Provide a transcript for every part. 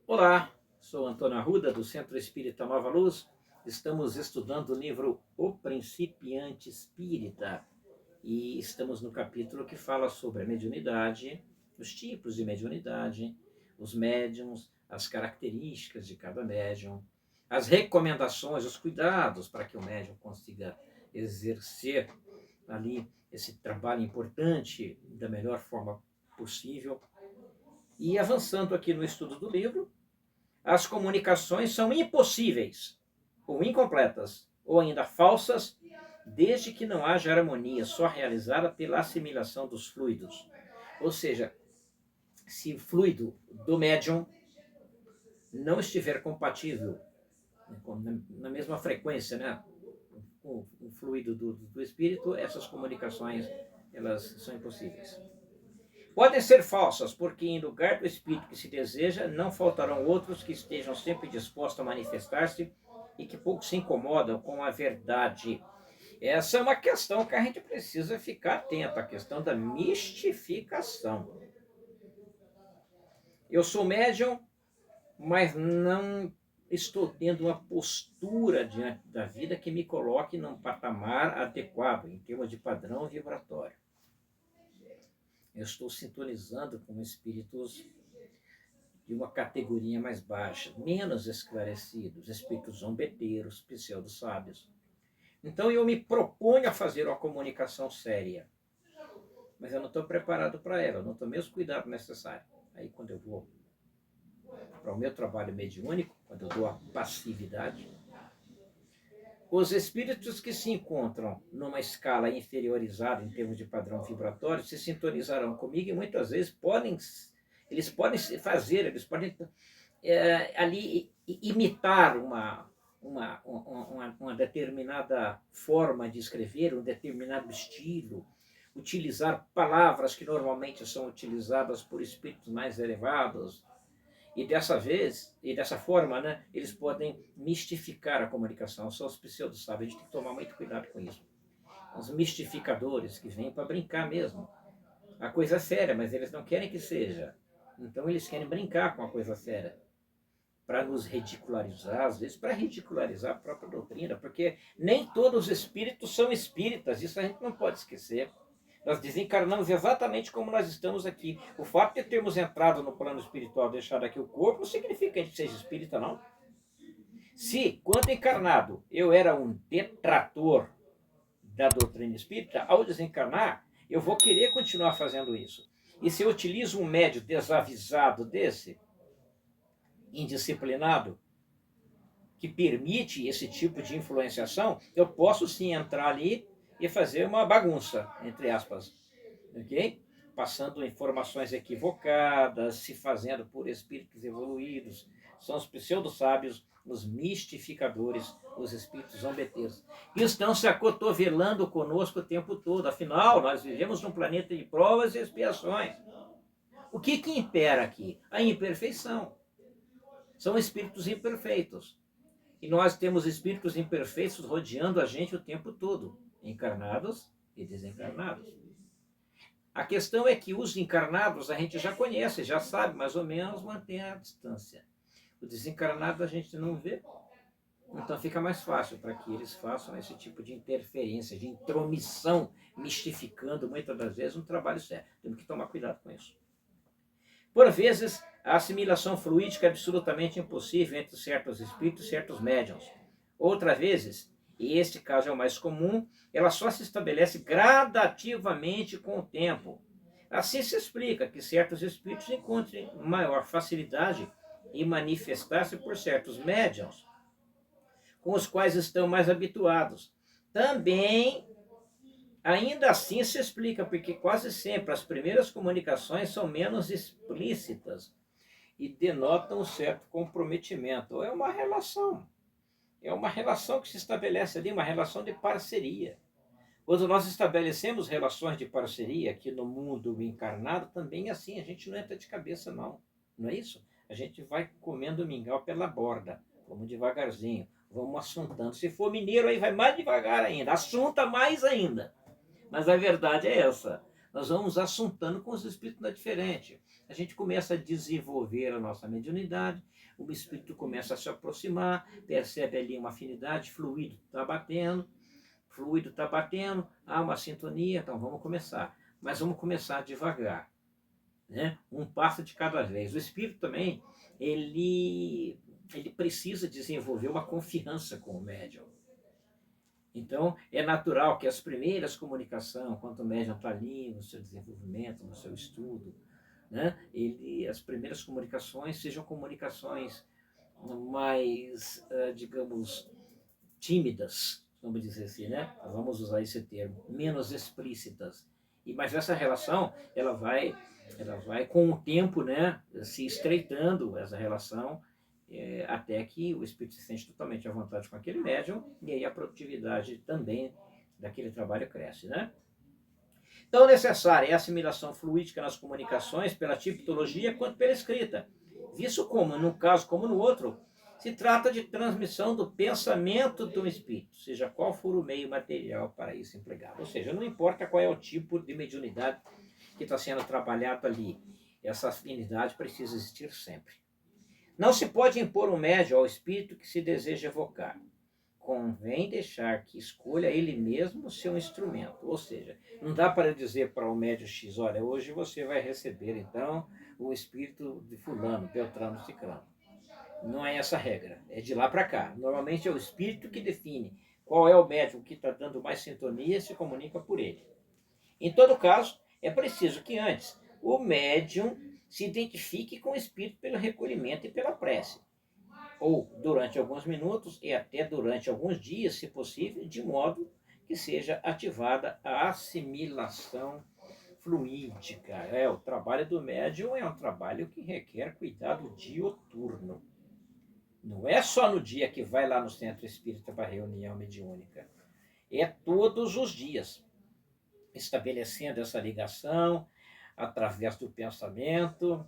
Olá, sou Antônio Arruda, do Centro Espírita Nova Luz. Estamos estudando o livro O Principiante Espírita e estamos no capítulo que fala sobre a mediunidade, os tipos de mediunidade, os médiums, as características de cada médium, as recomendações, os cuidados para que o médium consiga exercer ali esse trabalho importante da melhor forma possível. E avançando aqui no estudo do livro, as comunicações são impossíveis, ou incompletas, ou ainda falsas, desde que não haja harmonia só realizada pela assimilação dos fluidos. Ou seja, se o fluido do médium não estiver compatível, na mesma frequência, né, com o fluido do espírito, essas comunicações elas são impossíveis. Podem ser falsas, porque em lugar do espírito que se deseja, não faltarão outros que estejam sempre dispostos a manifestar-se e que pouco se incomodam com a verdade. Essa é uma questão que a gente precisa ficar atento, a questão da mistificação. Eu sou médium, mas não estou tendo uma postura diante da vida que me coloque num patamar adequado, em termos de padrão vibratório. Eu estou sintonizando com espíritos de uma categoria mais baixa, menos esclarecidos, espíritos zombeteiros, pseudo-sábios. Então eu me proponho a fazer uma comunicação séria, mas eu não estou preparado para ela, eu não estou mesmo cuidado necessário. Aí quando eu vou para o meu trabalho mediúnico, quando eu dou a passividade, os espíritos que se encontram numa escala inferiorizada em termos de padrão vibratório se sintonizarão comigo e muitas vezes eles podem fazer, eles podem ali imitar uma determinada forma de escrever, um determinado estilo, utilizar palavras que normalmente são utilizadas por espíritos mais elevados, e dessa forma, né, eles podem mistificar a comunicação. São os pseudo-sábios, a gente tem que tomar muito cuidado com isso. Os mistificadores que vêm para brincar mesmo. A coisa é séria, mas eles não querem que seja. Então eles querem brincar com a coisa séria, para nos ridicularizar, às vezes para ridicularizar a própria doutrina, porque nem todos os espíritos são espíritas, isso a gente não pode esquecer. Nós desencarnamos exatamente como nós estamos aqui. O fato de termos entrado no plano espiritual, deixado aqui o corpo, não significa que a gente seja espírita, não. Se, quando encarnado, eu era um detrator da doutrina espírita, ao desencarnar, eu vou querer continuar fazendo isso. E se eu utilizo um médio desavisado desse, indisciplinado, que permite esse tipo de influenciação, eu posso sim entrar ali e fazer uma bagunça, entre aspas, ok? Passando informações equivocadas, se fazendo por espíritos evoluídos. São os pseudo-sábios, os mistificadores, os espíritos zombeteiros, que estão se acotovelando conosco o tempo todo. Afinal, nós vivemos num planeta de provas e expiações. O que impera aqui? A imperfeição. São espíritos imperfeitos. E nós temos espíritos imperfeitos rodeando a gente o tempo todo, encarnados e desencarnados. A questão é que os encarnados a gente já conhece, já sabe, mais ou menos mantém a distância. O desencarnado a gente não vê, então fica mais fácil para que eles façam esse tipo de interferência, de intromissão, mistificando muitas das vezes um trabalho sério. Temos que tomar cuidado com isso. Por vezes, a assimilação fluídica é absolutamente impossível entre certos espíritos e certos médiuns. Outras vezes, e este caso é o mais comum, ela só se estabelece gradativamente com o tempo. Assim se explica que certos espíritos encontrem maior facilidade em manifestar-se por certos médiuns, com os quais estão mais habituados. Também, ainda assim se explica, porque quase sempre as primeiras comunicações são menos explícitas e denotam um certo comprometimento. É uma relação. É uma relação que se estabelece ali, uma relação de parceria. Quando nós estabelecemos relações de parceria aqui no mundo encarnado, também é assim, a gente não entra de cabeça, não. Não é isso? A gente vai comendo mingau pela borda, vamos devagarzinho, vamos assuntando. Se for mineiro, aí vai mais devagar ainda, assunta mais ainda. Mas a verdade é essa. Nós vamos assuntando com os espíritos, não é diferente. a gente começa a desenvolver a nossa mediunidade, o espírito começa a se aproximar, percebe ali uma afinidade, fluido está batendo, há uma sintonia, então vamos começar. Mas vamos começar devagar, né? Um passo de cada vez. O espírito também, ele precisa desenvolver uma confiança com o médium. Então, é natural que as primeiras comunicações, quando o médium está ali no seu desenvolvimento, no seu estudo, né, as primeiras comunicações sejam comunicações mais, digamos, tímidas, vamos dizer assim, né? Vamos usar esse termo, menos explícitas. Mas essa relação, ela vai com o tempo, né, se estreitando essa relação, até que o espírito se sente totalmente à vontade com aquele médium, e aí a produtividade também daquele trabalho cresce, né? Tão necessária é a assimilação fluídica nas comunicações, pela tipologia quanto pela escrita. Visto como, num caso como no outro, se trata de transmissão do pensamento do espírito, seja qual for o meio material para isso empregado. Ou seja, não importa qual é o tipo de mediunidade que está sendo trabalhado ali, essa afinidade precisa existir sempre. Não se pode impor um médium ao espírito que se deseja evocar. Convém deixar que escolha ele mesmo o seu instrumento. Ou seja, não dá para dizer para o médium X, olha, hoje você vai receber então o espírito de fulano, Beltrano, Cicrano. Não é essa a regra, é de lá para cá. Normalmente é o espírito que define qual é o médium que está dando mais sintonia e se comunica por ele. Em todo caso, é preciso que antes o médium se identifique com o espírito pelo recolhimento e pela prece, ou durante alguns minutos e até durante alguns dias, se possível, de modo que seja ativada a assimilação fluídica. O trabalho do médium é um trabalho que requer cuidado diuturno. Não é só no dia que vai lá no centro espírita para a reunião mediúnica. É todos os dias, estabelecendo essa ligação através do pensamento,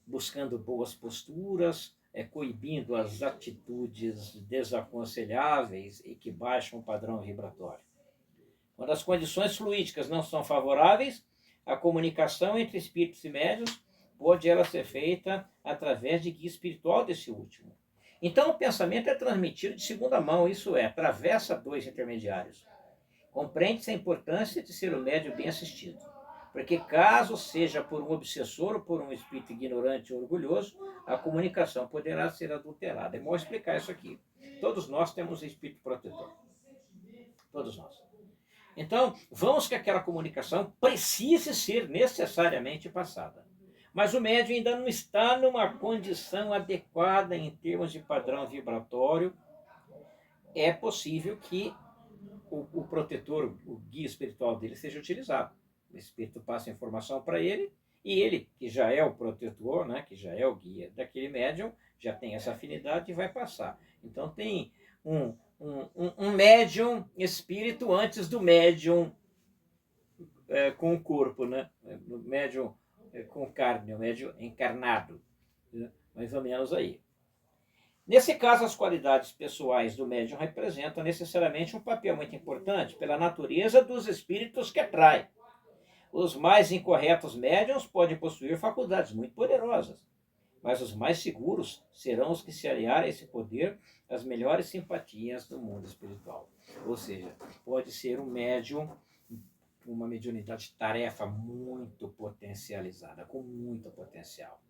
buscando boas posturas, coibindo as atitudes desaconselháveis e que baixam o padrão vibratório. Quando as condições fluídicas não são favoráveis, a comunicação entre espíritos e médiuns pode ela ser feita através de guia espiritual desse último. Então o pensamento é transmitido de segunda mão, isso é, atravessa dois intermediários. Compreende-se a importância de ser o médium bem assistido, porque caso seja por um obsessor ou por um espírito ignorante ou orgulhoso, a comunicação poderá ser adulterada. É bom explicar isso aqui. Todos nós temos espírito protetor. Todos nós. Então, vamos que aquela comunicação precise ser necessariamente passada. Mas o médium ainda não está numa condição adequada em termos de padrão vibratório. É possível que o protetor, o guia espiritual dele seja utilizado. O espírito passa a informação para ele, e ele, que já é o protetor, né, que já é o guia daquele médium, já tem essa afinidade e vai passar. Então tem um médium espírito antes do médium com o corpo, né? O médium com carne, o médium encarnado, né? Mais ou menos aí. Nesse caso, as qualidades pessoais do médium representam necessariamente um papel muito importante pela natureza dos espíritos que atrai. Os mais incorretos médiums podem possuir faculdades muito poderosas, mas os mais seguros serão os que se aliarem a esse poder às melhores simpatias do mundo espiritual. Ou seja, pode ser um médium, uma mediunidade tarefa muito potencializada, com muito potencial.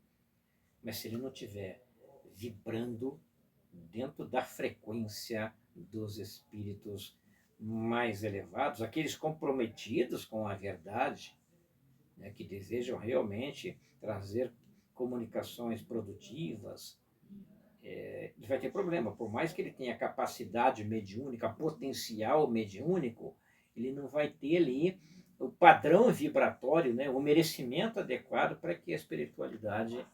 Mas se ele não tiver vibrando dentro da frequência dos espíritos mais elevados, aqueles comprometidos com a verdade, né, que desejam realmente trazer comunicações produtivas, ele vai ter problema. Por mais que ele tenha capacidade mediúnica, potencial mediúnico, ele não vai ter ali o padrão vibratório, né, o merecimento adequado para que a espiritualidade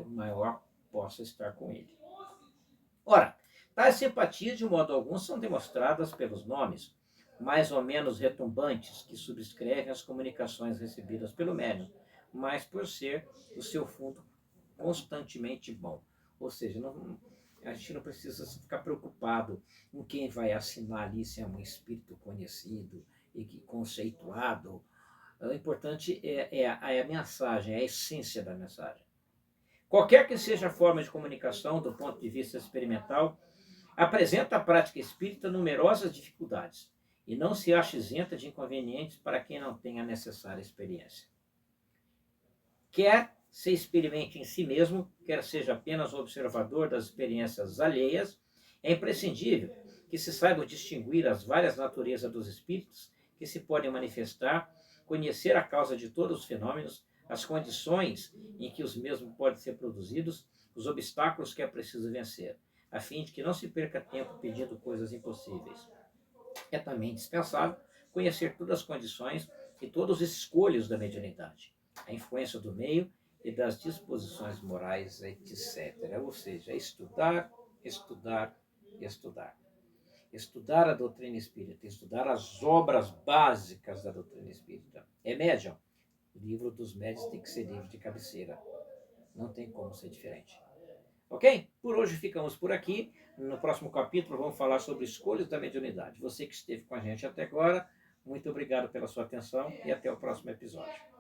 maior possa estar com ele. Ora, tais simpatias, de modo algum, são demonstradas pelos nomes, mais ou menos retumbantes, que subscrevem as comunicações recebidas pelo médium, mas por ser o seu fundo constantemente bom. Ou seja, a gente não precisa ficar preocupado com quem vai assinar ali, se é um espírito conhecido e que conceituado, O importante é a mensagem, é a essência da mensagem. Qualquer que seja a forma de comunicação, do ponto de vista experimental, apresenta a prática espírita numerosas dificuldades e não se acha isenta de inconvenientes para quem não tem a necessária experiência. Quer se experimente em si mesmo, quer seja apenas observador das experiências alheias, é imprescindível que se saiba distinguir as várias naturezas dos espíritos que se podem manifestar, conhecer a causa de todos os fenômenos, as condições em que os mesmos podem ser produzidos, os obstáculos que é preciso vencer, a fim de que não se perca tempo pedindo coisas impossíveis. É também indispensável conhecer todas as condições e todos os escolhos da mediunidade, a influência do meio e das disposições morais, etc. Ou seja, estudar, estudar, estudar. Estudar a doutrina espírita, estudar as obras básicas da doutrina espírita. É médium. O livro dos médiuns tem que ser livro de cabeceira. Não tem como ser diferente. Ok? Por hoje ficamos por aqui. No próximo capítulo vamos falar sobre escolhas da mediunidade. Você que esteve com a gente até agora, muito obrigado pela sua atenção e até o próximo episódio.